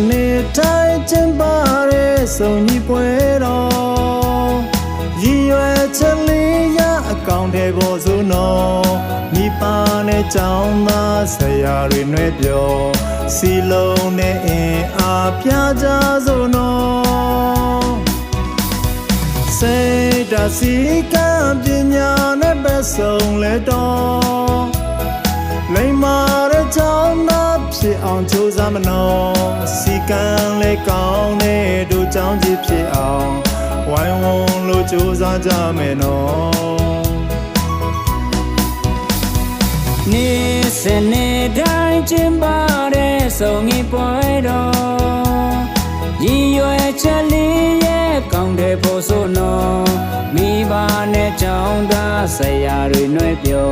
နေတိုင်းကျင်းပတဲ့စုံညီပွဲတော်ရည်ရွယ်ချက်လေးရအကောင်ထဲပေါ်စုနော်မိဘနဲ့ကြောင်းသားဆရာတွေနှွဲပြောစီလုံးနဲ့အင်အားပြကြစို့နော်စိတ်ဓာတ်စီကံပညာနဲ့ပဲဆုံးလဲတော့လိမ္မာတဲ့ကြောင်းသားဖြစ်အောင်ကြိုးစားမနော်စီကံလဲကောင်းတဲ့တို့ကြောင်းကြီးဖြစ်အောင်ဝိုင်းဝန်းလို့ကြိုးစားကြမယ်နော်နေ့စဉ်နေ့တိုင်းကျင်းပတဲ့စုံညီပွဲတော်ရည်ရွယ်ချက်လေးရဲ့ကောင်းတဲ့ဖို့ဆိုနော်မိဘနဲ့ကြောင်းသားဆရာတွေနှွဲပြော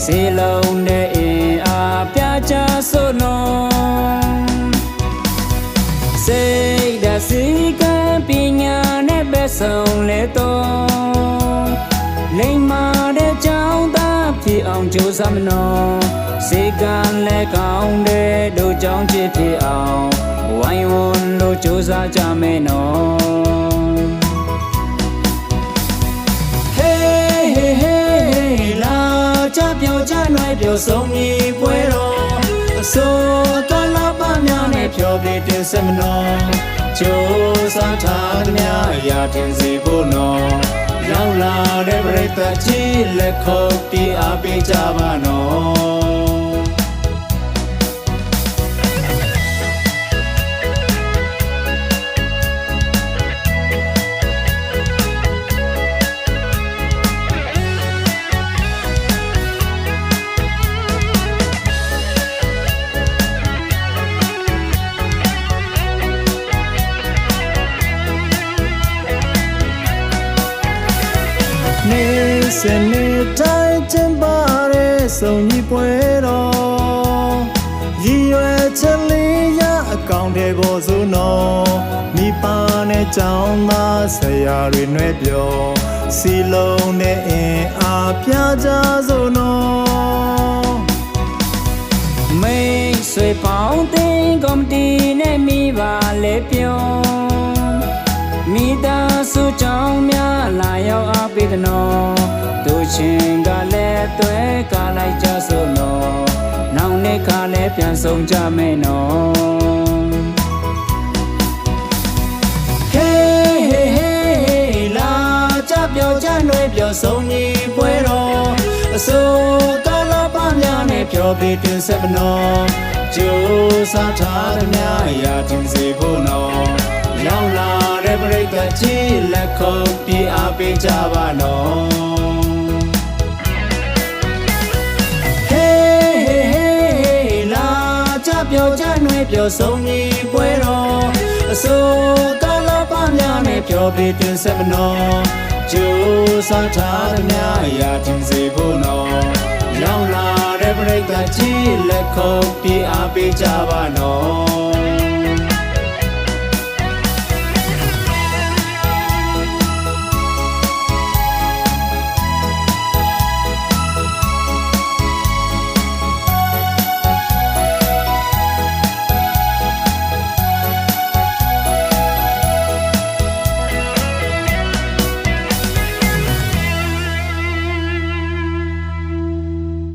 စီလုံးတဲ့အင်အားပြကြဆိုနော်စိတ်ဓာတ်စီကံပညာနဲ့ပဲဆုံးလဲတော့လိမ္မာတဲ့ကြောင်းသားဖြစ်အောင်ကြိုးစားမနော်စေကံလဲကောင်းတဲ့တို့ကြောင့်ဖြစ်အောင်ဝိုင်းဝန်းလို့ကြိုးစားကြမယ်နော်ဟေးဟေးဟေးလာကြပြောကြနှွဲပြောဆုံးညီပွဲတော်အစိုးတော်လာပါများနဲ့ဖြောပြတင်စမနော်ကြိုးစားထားသမျှရာတင်စီဖို့နော်ရောက်လာတဲ့ပရိသတ်ကြီးလက်ခုပ်တီးအားပေးကြပါနော်နေ့စဉ်နေ့တိုင်းကျင်းပတဲ့စုံညီပွဲတော်ရည်ရွယ်ချက်လေးရအကောင်ထဲပေါ်စုနော်မိဘနဲ့ကြောင်းသားဆရာတွေနှွဲပြောစီလုံးနဲ့အင်အားပြကြစို့နော်မိတ်ဆွေပေါင်းတင်ကော်မတီနဲ့မိဘလေးပြောမိသားစုကြောင့်များလာရောက်အားပေးတဲ့နော်တို့ချင်းကလည်းတွဲကားလိုက်ကြစို့နော်နောက်နေ့ကလည်းပြန်ဆောင်ကြမယ်နော်ဟေးဟေးဟေးလာကြပြောကြနှွေးပြောဆုံးညီပွဲတော်အစိုးကလာပါများနဲ့ပြောပြီးတင်ဆက်မနော်ကြိုးစားထားသမျှရာတင်စီဖို့နော်ရောက်လာတဲ့ပရိသတ်ကြီးလက်ခုပ်တီးအားပေးကြပါနော်ဟေးဟေးဟေးလာကြပြောကြနှွေးပြောဆုံးညီပွဲတော်အစိုးကလာပါများနဲ့ပြောပြီးတင်ဆက်မနော်ကြိုးစားထားသမျှရာတင်စီဖို့နော်ရောက်လာတဲ့ပရိသတ်ကြီးလက်ခုပ်တီးအားပေးကြပါနော်